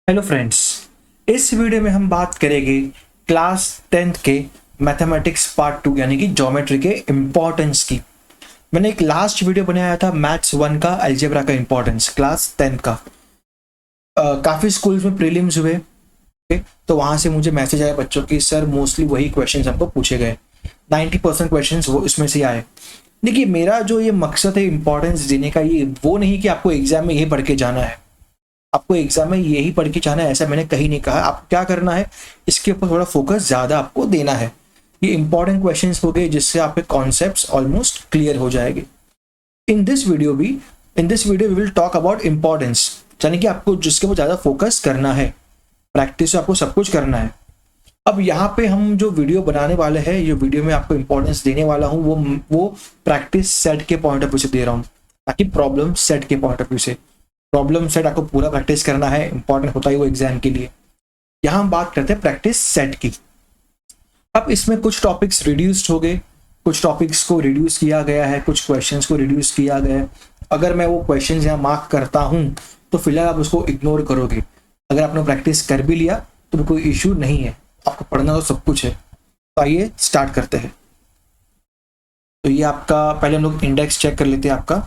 Hello friends, इस video में हम बात करेंगे क्लास 10th के मैथमेटिक्स पार्ट 2 यानी कि ज्योमेट्री के इम्पोर्टेंस की। मैंने एक लास्ट वीडियो बनाया था मैथ्स 1 का अलजेब्रा का इम्पोर्टेंस क्लास 10 का। काफ़ी स्कूल्स में प्रीलिम्स हुए, तो वहाँ से मुझे मैसेज आया बच्चों की सर मोस्टली वही क्वेश्चंस हमको पूछे गए, 90% क्वेश्चंस वो इसमें से आए। देखिए, मेरा जो ये मकसद है इम्पोर्टेंस देने का, ये वो नहीं कि आपको एग्जाम में यही पढ़ के जाना है, आपको एग्जाम में यही पढ़ के जाना है ऐसा मैंने कहीं नहीं कहा। आपको क्या करना है, इसके ऊपर थोड़ा फोकस ज़्यादा आपको देना है। ये इंपॉर्टेंट क्वेश्चंस हो गए जिससे आपके कॉन्सेप्ट्स ऑलमोस्ट क्लियर हो जाएंगे। In this video we will talk about importance, यानी कि आपको जिसके ऊपर ज़्यादा फोकस करना है, प्रैक्टिस से आपको सब कुछ करना है। अब यहाँ पे हम जो वीडियो बनाने वाले हैं, ये वीडियो में आपको इंपॉर्टेंस देने वाला हूँ वो प्रैक्टिस सेट के पॉइंट ऑफ व्यू से दे रहा हूँ, ताकि प्रॉब्लम सेट के पॉइंट ऑफ व्यू से। प्रॉब्लम सेट आपको पूरा प्रैक्टिस करना है, इंपॉर्टेंट होता है वो एग्जाम के लिए। यहाँ हम बात करते हैं प्रैक्टिस सेट की। अब इसमें कुछ टॉपिक्स रिड्यूस्ड हो गए, कुछ टॉपिक्स को रिड्यूस किया गया है, कुछ क्वेश्चंस को रिड्यूस किया गया है। अगर मैं वो क्वेश्चंस यहाँ मार्क करता हूँ तो फिलहाल आप उसको इग्नोर करोगे। अगर आपने प्रैक्टिस कर भी लिया तो कोई इशू नहीं है, आपको पढ़ना तो सब कुछ है। तो आइए स्टार्ट करते हैं। तो ये आपका, पहले हम लोग इंडेक्स चेक कर लेते हैं। आपका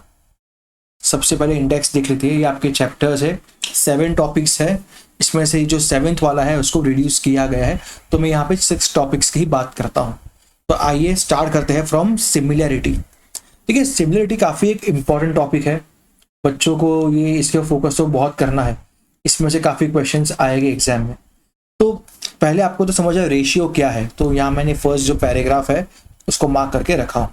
सबसे पहले इंडेक्स देख लेते हैं। ये आपके चैप्टर्स है, 7 टॉपिक्स है। इसमें से जो 7th वाला है उसको रिड्यूस किया गया है, तो मैं यहाँ पे 6 टॉपिक्स की ही बात करता हूँ। तो आइए स्टार्ट करते हैं फ्रॉम सिमिलैरिटी। देखिए, सिमिलैरिटी काफ़ी एक इम्पॉर्टेंट टॉपिक है, बच्चों को ये इसके फोकस तो बहुत करना है। इसमें से काफ़ी क्वेश्चंस आएंगे एग्जाम में। तो पहले आपको तो समझ आए रेशियो क्या है। तो यहाँ मैंने फर्स्ट जो पैराग्राफ है उसको मार्क करके रखा हूँ।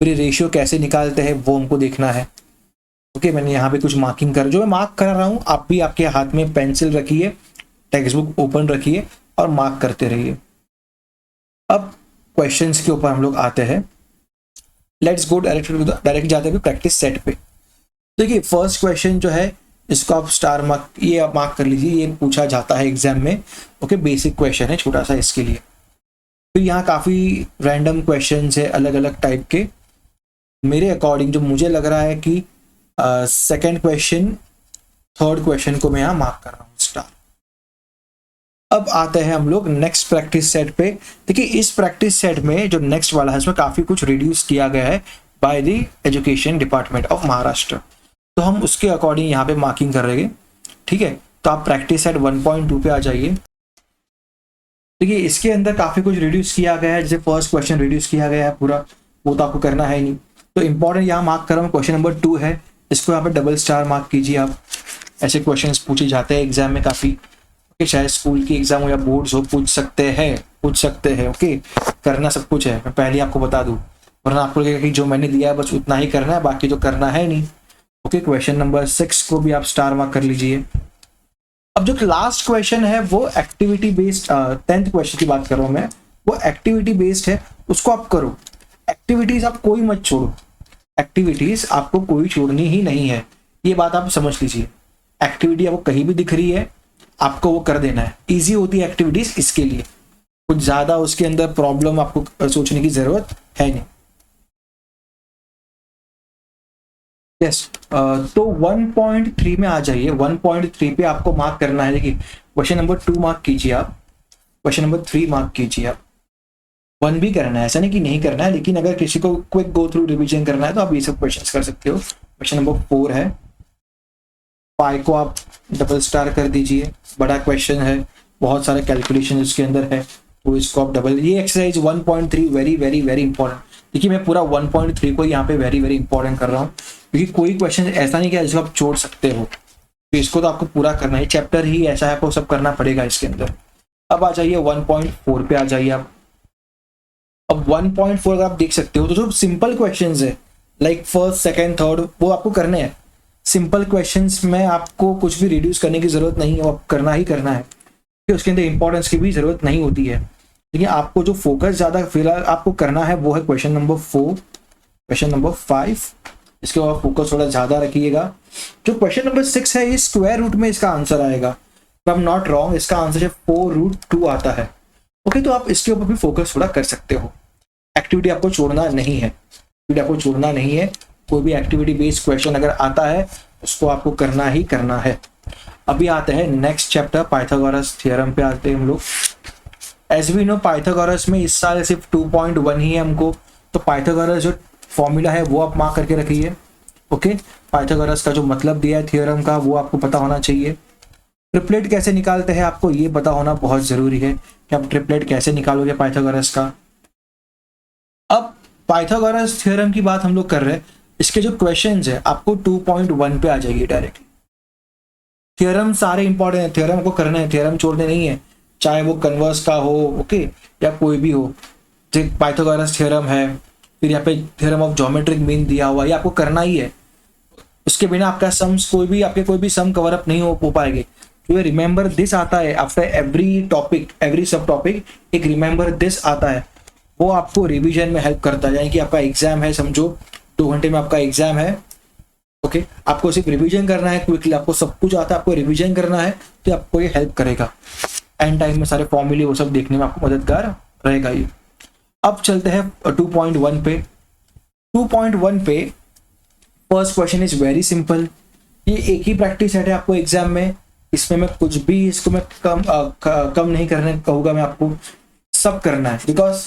फिर ये रेशियो कैसे निकालते हैं वो हमको देखना है। ओके, मैंने यहाँ पे कुछ मार्किंग कर, जो मैं मार्क कर रहा हूँ आप भी आपके हाथ में पेंसिल रखिए, टेक्स्ट बुक ओपन रखिए और मार्क करते रहिए। अब क्वेश्चंस के ऊपर हम लोग आते हैं। लेट्स गो डायरेक्ट जाते हैं प्रैक्टिस सेट पे। देखिए, फर्स्ट क्वेश्चन जो है इसको आप स्टार मार्क, ये आप मार्क कर लीजिए, ये पूछा जाता है एग्जाम में। ओके, बेसिक क्वेश्चन है छोटा सा इसके लिए। तो यहाँ काफ़ी रैंडम क्वेश्चन है अलग अलग टाइप के। मेरे अकॉर्डिंग जो मुझे लग रहा है कि सेकेंड क्वेश्चन, थर्ड क्वेश्चन को मैं यहाँ मार्क कर रहा हूँ स्टार। अब आते हैं हम लोग नेक्स्ट प्रैक्टिस सेट पे। देखिए, इस प्रैक्टिस सेट में जो नेक्स्ट वाला है उसमें काफ़ी कुछ रिड्यूस किया गया है by the education department of Maharashtra. तो हम उसके अकॉर्डिंग यहाँ पे मार्किंग कर रहे हैं। ठीक है, तो आप प्रैक्टिस सेट 1.2 पे आ जाइए। देखिए, इसके अंदर काफ़ी कुछ रिड्यूस किया गया है। जैसे फर्स्ट क्वेश्चन रिड्यूस किया गया है पूरा, वो तो आपको करना है नहीं। तो इंपॉर्टेंट यहाँ मार्क कर रहा हूँ, क्वेश्चन नंबर 2 है, इसको यहाँ पे डबल स्टार मार्क कीजिए आप। ऐसे क्वेश्चंस पूछे जाते हैं एग्जाम में काफ़ी। ओके, चाहे स्कूल की एग्जाम हो या बोर्ड्स हो, पूछ सकते हैं। ओके, करना सब कुछ है, मैं पहले आपको बता दूँ, वरना आपको लगेगा कि जो मैंने दिया है बस उतना ही करना है, बाकी तो करना है नहीं। ओके, क्वेश्चन नंबर 6 को भी आप स्टार मार्क कर लीजिए। अब जो लास्ट क्वेश्चन है वो एक्टिविटी बेस्ड, 10th क्वेश्चन की बात कर रहा हूँ मैं, वो एक्टिविटी बेस्ड है, उसको आप करो। एक्टिविटीज आप कोई मत छोड़ो, एक्टिविटीज आपको कोई छोड़नी ही नहीं है, ये बात आप समझ लीजिए। एक्टिविटी आपको कहीं भी दिख रही है, आपको वो कर देना है। इजी होती है एक्टिविटीज, इसके लिए कुछ ज्यादा उसके अंदर प्रॉब्लम आपको सोचने की जरूरत है नहीं। यस, तो 1.3 में आ जाइए। 1.3 पे आपको मार्क करना है। देखिए, क्वेश्चन नंबर 2 मार्क कीजिए आप, क्वेश्चन नंबर 3 मार्क कीजिए आप। 1 भी करना है, ऐसा नहीं कि नहीं करना है, लेकिन अगर किसी को क्विक गो थ्रू रिवीजन करना है तो आप ये सब क्वेश्चंस कर सकते हो। क्वेश्चन नंबर 4 है, 5 को आप डबल स्टार कर दीजिए। बड़ा क्वेश्चन है, बहुत सारे कैलकुलेशन इसके अंदर है, तो इसको आप डबल। ये exercise 1.3 very very very important. देखिए, मैं पूरा 1.3 को यहाँ पे वेरी वेरी इंपॉर्टेंट कर रहा हूँ, क्योंकि कोई क्वेश्चन ऐसा नहीं कि जिसको आप छोड़ सकते हो, तो इसको तो आपको पूरा करना है। चैप्टर ही ऐसा है, आपको सब करना पड़ेगा इसके अंदर। अब आ जाइए 1.4 पे आ जाइए आप। अब 1.4 अगर आप देख सकते हो तो जो सिंपल क्वेश्चंस है, लाइक फर्स्ट सेकंड थर्ड, वो आपको करने हैं। सिंपल क्वेश्चंस में आपको कुछ भी रिड्यूस करने की जरूरत नहीं है, वो आप करना ही करना है, कि उसके अंदर इंपॉर्टेंस की भी जरूरत नहीं होती है। लेकिन आपको जो फोकस ज्यादा फिलहाल आपको करना है वो है क्वेश्चन नंबर 4, क्वेश्चन नंबर 5, इसके बाद फोकस थोड़ा ज्यादा रखिएगा। जो क्वेश्चन नंबर 6 है, ये स्क्वायर रूट में इसका आंसर आएगा, तो आई एम नॉट रॉन्ग, इसका आंसर है 4√2 आता है। ओके, तो आप इसके ऊपर भी फोकस थोड़ा कर सकते हो। एक्टिविटी आपको छोड़ना नहीं है, कोई भी एक्टिविटी बेस्ड क्वेश्चन अगर आता है उसको आपको करना ही करना है। अभी आते हैं नेक्स्ट चैप्टर पाइथागोरस थ्योरम पे आते हैं हम लोग। एज वी नो पाइथागोरस में इस साल सिर्फ 2.1 ही है हमको, तो पाइथागोरस जो फॉर्मूला है वो आप मार्क करके रखिए। ओके, पाइथागोरस का जो मतलब दिया है थ्योरम का वो आपको पता होना चाहिए। ट्रिपलेट कैसे निकालते हैं आपको ये पता होना बहुत जरूरी है कि आप ट्रिपलेट कैसे निकालोगे पाइथागोरस का। अब पाइथागोरस थ्योरम की बात हम लोग कर रहे हैं, इसके जो क्वेश्चंस है आपको 2.1 पे आ जाएगी डायरेक्टली। थ्योरम सारे इंपॉर्टेंट है, थ्योरम को करना है, थ्योरम छोड़ने नहीं है, चाहे वो कन्वर्स का हो ओके या कोई भी हो। पाइथागोरस थ्योरम है, फिर यहाँ पे थ्योरम ऑफ ज्योमेट्रिक मीन दिया हुआ, ये आपको करना ही है। उसके बिना आपका सम्स आपके कोई भी सम कवर अप नहीं हो पाएंगे। तो रिमेंबर दिस आता है आफ्टर एवरी टॉपिक, एवरी सब टॉपिक एक रिमेंबर दिस आता है, वो आपको रिवीजन में हेल्प करता है। यानी कि आपका एग्जाम है, समझो 2 घंटे में आपका एग्जाम है, ओके आपको सिर्फ रिवीजन करना है क्विकली, आपको सब कुछ आता है, आपको रिवीजन करना है, तो आपको ये हेल्प करेगा। एंड टाइम में सारे फॉर्मूले वो सब देखने में आपको मददगार रहेगा ये। अब चलते हैं 2.1 पे। 2.1 पे first question is very simple. ये एक ही प्रैक्टिस सेट है आपको एग्जाम में, इसमें मैं कुछ भी इसको मैं कम नहीं करने कहूँगा, मैं आपको सब करना है बिकॉज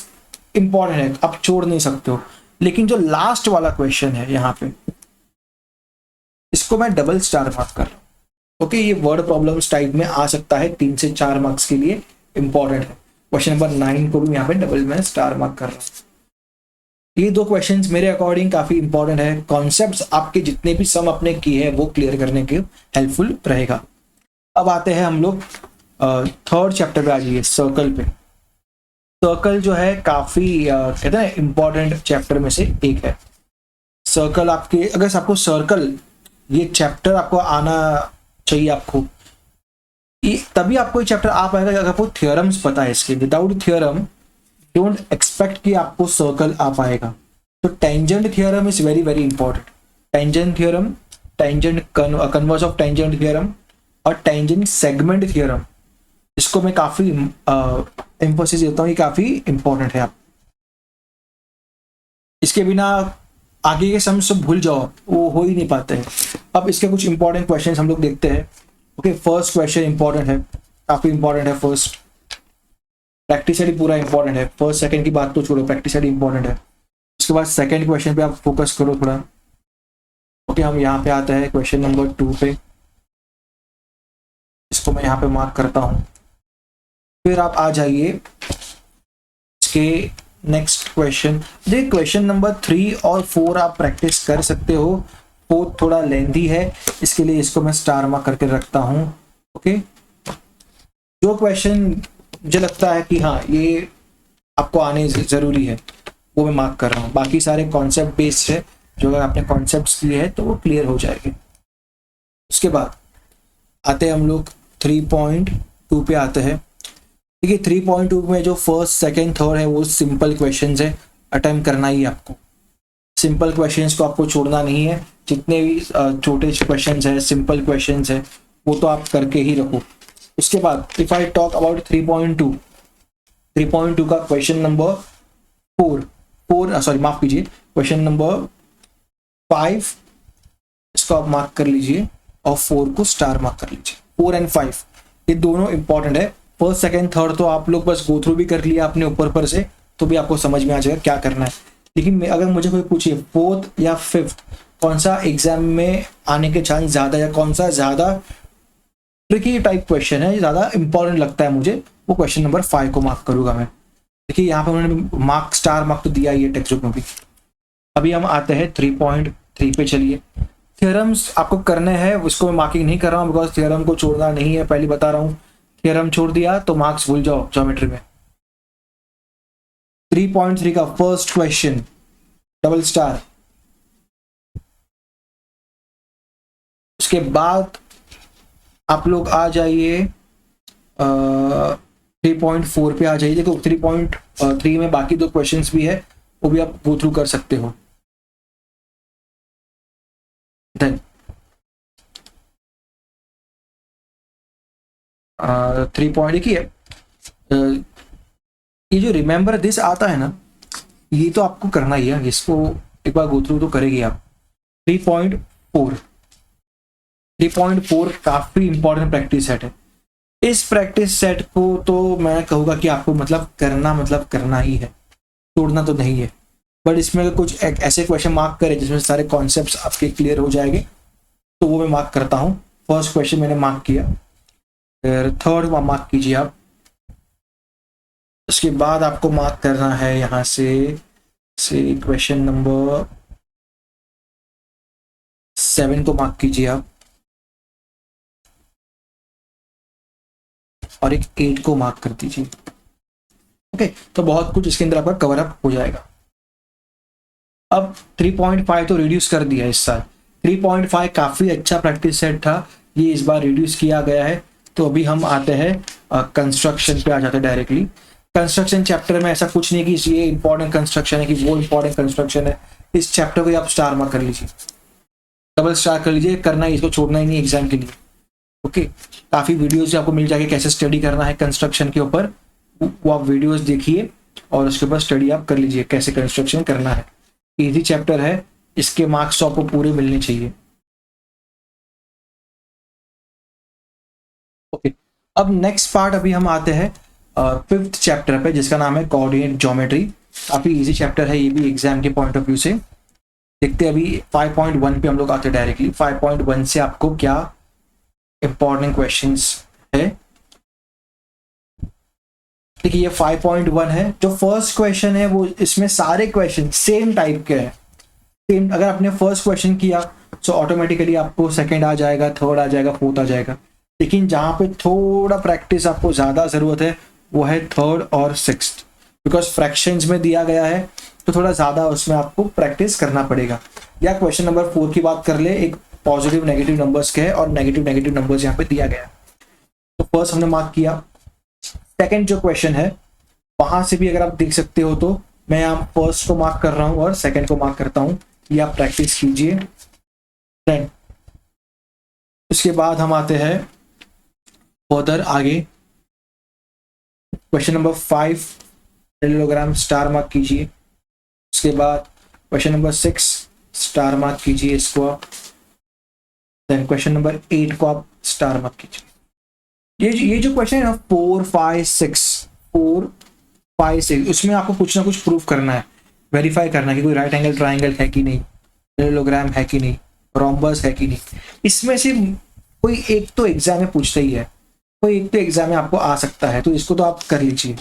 इंपॉर्टेंट है, आप छोड़ नहीं सकते हो। लेकिन जो लास्ट वाला क्वेश्चन है यहाँ पे, इसको मैं डबल स्टार मार्क कर रहा हूँ। ओके, ये वर्ड प्रॉब्लम्स टाइप में आ सकता है, 3 से 4 मार्क्स के लिए इंपॉर्टेंट है। क्वेश्चन नंबर 9 को भी यहाँ पे डबल में स्टार मार्क कर रहा हूँ। ये 2 क्वेश्चंस मेरे अकॉर्डिंग काफी इंपॉर्टेंट है, कॉन्सेप्ट्स आपके जितने भी सम अपने किए हैं वो क्लियर करने के हेल्पफुल रहेगा। अब आते हैं हम लोग थर्ड चैप्टर पे आ जाइए, सर्कल पे। सर्कल जो है काफी कहते हैं इंपॉर्टेंट चैप्टर में से एक है। सर्कल आपके, अगर आपको सर्कल ये चैप्टर आपको आना चाहिए, आपको तभी आपको ये चैप्टर आ पाएगा अगर आपको थ्योरम्स पता है इसके। विदाउट थ्योरम डोंट एक्सपेक्ट कि आपको सर्कल आ पाएगा। तो tangent theorem is very very important. Tangent theorem, tangent converse of tangent theorem और टेंजेंट सेगमेंट थ्योरम, इसको मैं काफी एम्फोसिस देता हूँ, ये काफी इंपॉर्टेंट है। आप इसके बिना आगे के सम सब भूल जाओ, वो हो ही नहीं पाते हैं। अब इसके कुछ इंपॉर्टेंट क्वेश्चंस हम लोग देखते हैं। ओके, फर्स्ट क्वेश्चन इंपॉर्टेंट है, काफी इंपॉर्टेंट है। फर्स्ट प्रैक्टिकली पूरा इंपॉर्टेंट है, फर्स्ट सेकंड की बात तो छोड़ो, प्रैक्टिकली इंपॉर्टेंट है। उसके बाद सेकंड क्वेश्चन पे आप फोकस करो थोड़ा। ओके, हम यहाँ पे आते हैं क्वेश्चन नंबर 2 पे, इसको मैं यहाँ पे मार्क करता हूँ। फिर आप आ जाइए इसके नेक्स्ट क्वेश्चन। देखिए क्वेश्चन नंबर 3 और 4 आप प्रैक्टिस कर सकते हो, वो थोड़ा लेंथी है, इसके लिए इसको मैं स्टार मार्क करके रखता हूँ। ओके, जो क्वेश्चन मुझे लगता है कि हाँ ये आपको आने जरूरी है वो मैं मार्क कर रहा हूँ। बाकी सारे कॉन्सेप्ट बेस्ड है, जो अगर आपने कॉन्सेप्ट्स किए हैं तो वो क्लियर हो जाएंगे। उसके बाद आते हैं हम लोग 3.2 पे आते हैं। देखिए 3.2 में जो फर्स्ट सेकंड थर्ड है वो सिंपल क्वेश्चंस है, अटेम्प्ट करना ही आपको। सिंपल क्वेश्चंस को आपको छोड़ना नहीं है, जितने भी छोटे क्वेश्चंस है, सिंपल क्वेश्चंस है, वो तो आप करके ही रखो। उसके बाद इफ आई टॉक अबाउट 3.2 का क्वेश्चन नंबर 4 सॉरी माफ कीजिए, क्वेश्चन नंबर 5 इसको आप मार्क कर लीजिए और 4 को स्टार मार्क कर लीजिए। 4 और 5 ये दोनों इंपॉर्टेंट है। फर्स्ट सेकंड थर्ड तो आप लोग बस गो थ्रू भी कर लिया आपने ऊपर से, तो भी आपको समझ में आ जाएगा क्या करना है। लेकिन अगर मुझे कोई पूछिए 4th या 5th कौन सा एग्जाम में आने के चांस ज्यादा या कौन सा ज्यादा ट्रिकी टाइप क्वेश्चन है, ज्यादा इंपॉर्टेंट लगता है मुझे, वो क्वेश्चन नंबर 5 को मार्क करूंगा मैं। देखिए यहाँ पे उन्होंने मार्क स्टार मार्क तो दिया ही है टेक्स्ट बुक में भी। अभी हम आते हैं 3.3 पे। चलिए थ्योरम्स आपको करने हैं, उसको मैं मार्किंग नहीं कर रहा हूँ बिकॉज थ्योरम को छोड़ना नहीं है, पहले बता रहा हूँ। थ्योरम छोड़ दिया तो मार्क्स भूल जाओ ज्योमेट्री में। 3.3 का फर्स्ट क्वेश्चन डबल स्टार। उसके बाद आप लोग आ जाइए 3.4 पे आ जाइए। देखो 3.3 में बाकी 2 क्वेश्चंस भी है, वो भी आप गो थ्रू कर सकते हो। देन 3 देखिए ये जो रिमेंबर दिस आता है ना, ये तो आपको करना ही है, इसको एक बार गो थ्रू तो करेगी आप। 3.4 3.4 काफी इंपॉर्टेंट प्रैक्टिस सेट है। इस प्रैक्टिस सेट को तो मैं कहूँगा कि आपको मतलब करना ही है, छोड़ना तो नहीं है। बट इसमें अगर कुछ ऐसे क्वेश्चन मार्क करें जिसमें सारे कॉन्सेप्ट्स आपके क्लियर हो जाएंगे तो वो मैं मार्क करता हूँ। फर्स्ट क्वेश्चन मैंने मार्क किया, फिर थर्ड मार्क कीजिए आप। उसके बाद आपको मार्क करना है यहाँ से क्वेश्चन नंबर 7 को मार्क कीजिए आप, और एक 8 को मार्क कर दीजिए। ओके, तो बहुत कुछ इसके अंदर आपका कवर अप हो जाएगा। अब 3.5 तो रिड्यूस कर दिया इस साल। 3.5 काफी अच्छा प्रैक्टिस सेट था, ये इस बार रिड्यूस किया गया है। तो अभी हम आते हैं कंस्ट्रक्शन पे, आ जाते हैं डायरेक्टली। कंस्ट्रक्शन चैप्टर में ऐसा कुछ नहीं कि ये इंपॉर्टेंट कंस्ट्रक्शन है कि वो इंपॉर्टेंट कंस्ट्रक्शन है। इस चैप्टर को आप स्टार मार्क कर लीजिए, डबल स्टार कर लीजिए, करना है इसको, छोड़ना ही नहीं एग्जाम के लिए। ओके, काफी वीडियोस आपको मिल जाएगी कैसे स्टडी करना है कंस्ट्रक्शन के ऊपर, वो आप वीडियोस देखिए और उसके ऊपर स्टडी आप कर लीजिए कैसे कंस्ट्रक्शन करना है। इजी चैप्टर है, इसके मार्क्स तो आपको पूरे मिलने चाहिए। ओके, अब नेक्स्ट पार्ट अभी हम आते हैं 5th चैप्टर पे, जिसका नाम है कोऑर्डिनेट ज्योमेट्री। काफी इजी चैप्टर है ये भी एग्जाम के पॉइंट ऑफ व्यू से। देखते हैं अभी 5.1 पे हम लोग आते हैं डायरेक्टली। 5.1 से आपको क्या इंपॉर्टेंट क्वेश्चंस है। देखिए ये 5.1 है। जो फर्स्ट क्वेश्चन है वो, इसमें सारे क्वेश्चन सेम टाइप के हैं। सेम, अगर आपने फर्स्ट क्वेश्चन किया तो ऑटोमेटिकली आपको सेकंड आ जाएगा, थर्ड आ जाएगा, फोर्थ आ जाएगा। लेकिन जहाँ पे थोड़ा प्रैक्टिस आपको ज़्यादा ज़रूरत है वो है थर्ड और सिक्स्थ, बिकॉज फ्रैक्शंस में दिया गया है तो थोड़ा ज़्यादा उसमें आपको प्रैक्टिस करना पड़ेगा। या क्वेश्चन नंबर 4 की बात कर ले, एक पॉजिटिव नेगेटिव नंबर्स के है और नेगेटिव नंबर्स यहाँ पे दिया गया है। तो फर्स्ट हमने मार्क किया। सेकंड जो क्वेश्चन है वहां से भी अगर आप देख सकते हो तो मैं यहाँ फर्स्ट को मार्क कर रहा हूँ और सेकंड को मार्क करता हूँ, ये आप प्रैक्टिस कीजिए। देन उसके बाद हम आते हैं फर्दर आगे। Question number 5 parallelogram star mark कीजिए। उसके बाद क्वेश्चन नंबर 6 स्टार मार्क कीजिए इसको आप। देन क्वेश्चन नंबर 8 को आप स्टार मार्क कीजिए। ये जो क्वेश्चन है ना 4, 5, 6 उसमें आपको कुछ ना कुछ प्रूफ करना है, वेरीफाई करना है कि कोई राइट एंगल ट्राइंगल है कि नहीं, पैरेललोग्राम है कि नहीं, रोम्बस है कि नहीं। इसमें से कोई एक तो एग्जाम में पूछता ही है, कोई एक तो एग्जाम में आपको आ सकता है, तो इसको तो आप कर लीजिए।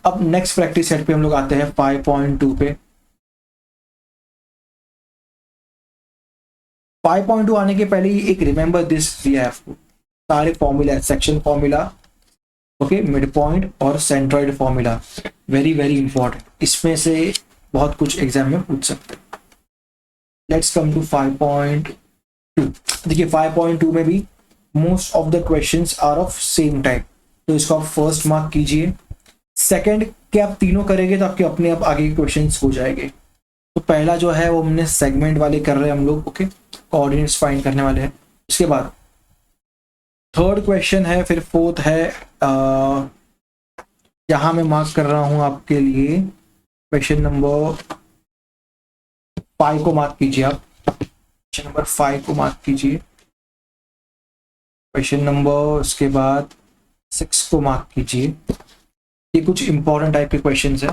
अब नेक्स्ट प्रैक्टिस सेट पे हम लोग आते हैं 5.2 पे। 5.2 आने के पहले ही एक रिमेंबर दिस दिया है आपको, सारे formula, section formula, okay, mid point और centroid formula, very very important. इसमें से बहुत कुछ एग्जाम में पूछ सकते हैं। Let's come to 5.2। देखिए 5.2 में भी most of the questions are of same type, तो इसको आप फर्स्ट मार्क कीजिए। सेकंड के आप तीनों करेंगे तो आपके अपने आप आगे के क्वेश्चंस हो जाएंगे। तो पहला जो है वो हमने सेगमेंट वाले कर रहे हैं हम लोग, ओके, कोऑर्डिनेट्स फाइंड करने वाले हैं। उसके बाद थर्ड क्वेश्चन है, फिर फोर्थ है, यहाँ मैं मार्क कर रहा हूं आपके लिए क्वेश्चन नंबर 5 को मार्क कीजिए आप। क्वेश्चन नंबर 5 को मार्क कीजिए। क्वेश्चन नंबर उसके बाद 6 को मार्क कीजिए। ये कुछ इंपॉर्टेंट टाइप के क्वेश्चंस है।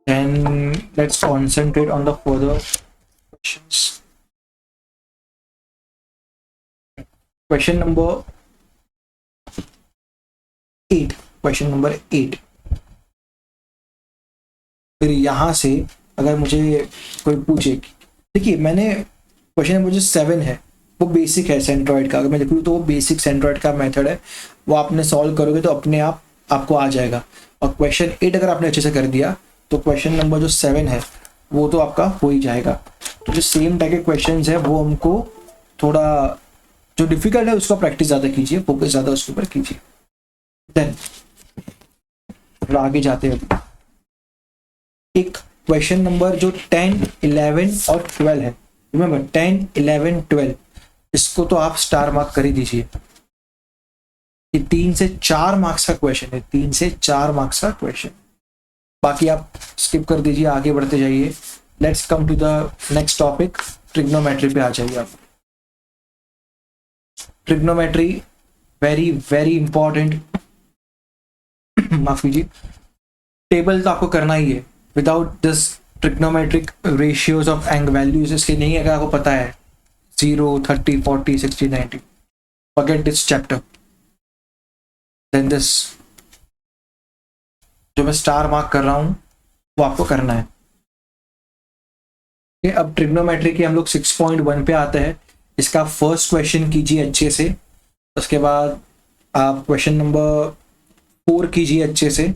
Then let's concentrate on the further questions. Question number 8, question number 8। फिर यहां से अगर मुझे कोई पूछे, देखिए मैंने क्वेश्चन नंबर जो 7 है वो बेसिक है सेंट्रॉइड का, अगर मैं देखूँ तो वो बेसिक सेंट्रॉइड का मेथड है, वो आपने सॉल्व करोगे तो अपने आप आपको आ जाएगा। और क्वेश्चन 8 अगर आपने अच्छे से कर दिया तो क्वेश्चन नंबर जो 7 है वो तो आपका हो ही जाएगा। तो जो सेम टाइप के क्वेश्चन है वो हमको थोड़ा जो डिफिकल्ट है उसका प्रैक्टिस ज़्यादा कीजिए, फोकस ज़्यादा उसके ऊपर कीजिए। देन आगे जाते हैं। एक क्वेश्चन नंबर जो 10, 11 और 12 है, रिमेंबर 10, 11, 12, इसको तो आप स्टार मार्क कर ही दीजिए। ये 3 से 4 मार्क्स का क्वेश्चन है, 3 से 4 मार्क्स का क्वेश्चन। बाकी आप स्किप कर दीजिए, आगे बढ़ते जाइए। Let's come to the next topic, trigonometry पे आ जाइए आप। Trigonometry very very important. माफ कीजिए, टेबल तो आपको करना ही है। Without this trigonometric ratios of angle values इसके नहीं, अगर आपको पता है 0, 30, 40, 60, 90, forget this chapter. Then this जो मैं स्टार मार्क कर रहा हूं वो आपको करना है। अब ट्रिग्नोमेट्री की हम लोग 6.1 पे आते हैं। इसका फर्स्ट क्वेश्चन कीजिए अच्छे से, उसके बाद आप क्वेश्चन नंबर 4 कीजिए अच्छे से।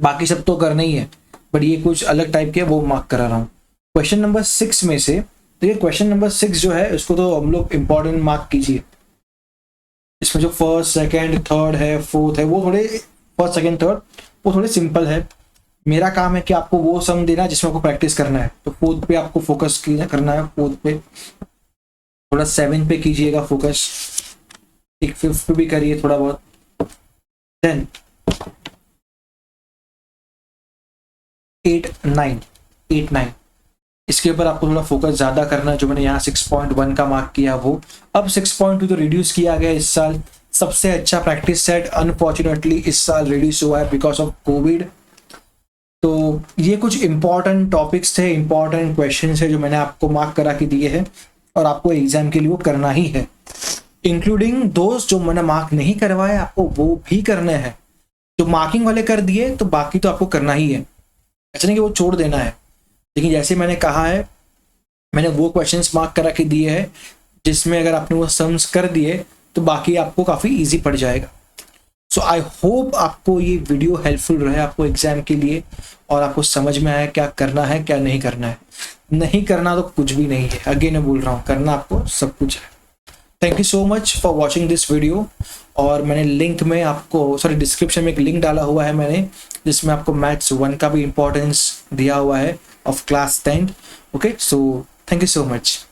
बाकी सब तो करना ही है, बट ये कुछ अलग टाइप के वो मार्क करा रहा हूँ। क्वेश्चन नंबर 6 में से देखिए, क्वेश्चन नंबर 6 जो है उसको तो हम लोग इम्पोर्टेंट मार्क कीजिए। इसमें जो फर्स्ट, सेकेंड, थर्ड है, फोर्थ है, वो थोड़े फर्स्ट, सेकेंड, थर्ड वो थोड़े सिंपल है। मेरा काम है कि आपको वो सम देना जिसमें आपको प्रैक्टिस करना है। तो फोर्थ पे आपको फोकस करना है, फोर्थ पे थोड़ा 7 पे कीजिएगा फोकस, एक 5th पे भी करिए थोड़ा बहुत। देन 8, 9 इसके ऊपर आपको थोड़ा फोकस ज्यादा करना है। जो मैंने यहाँ 6.1 का मार्क किया वो अब 6.2 तो रिड्यूस किया गया इस साल। सबसे अच्छा प्रैक्टिस सेट अनफॉर्चुनेटली इस साल रिड्यूस हुआ है बिकॉज ऑफ कोविड। तो ये कुछ इंपॉर्टेंट टॉपिक्स थे, इंपॉर्टेंट क्वेश्चंस है जो मैंने आपको मार्क करा के दिए हैं और आपको एग्जाम के लिए वो करना ही है। इंक्लूडिंग दोस्त जो मैंने मार्क नहीं करवाए आपको वो भी करने हैं। जो मार्किंग वाले कर दिए तो बाकी तो आपको करना ही है, ऐसा नहीं कि वो छोड़ देना है। लेकिन जैसे मैंने कहा है, मैंने वो क्वेश्चंस मार्क करा के दिए हैं जिसमें अगर आपने वो सम्स कर दिए तो बाकी आपको काफ़ी इजी पड़ जाएगा। सो आई होप आपको ये वीडियो हेल्पफुल रहे आपको एग्जाम के लिए, और आपको समझ में आया क्या करना है क्या नहीं करना है। नहीं करना तो कुछ भी नहीं है, अगेन मैं बोल रहा हूँ, करना आपको सब कुछ है। Thank you so much for watching this video. और मैंने लिंक में आपको डिस्क्रिप्शन में एक लिंक डाला हुआ है मैंने, जिसमें आपको मैथ्स 1 का भी इंपॉर्टेंस दिया हुआ है of class 10। Okay, so thank you so much.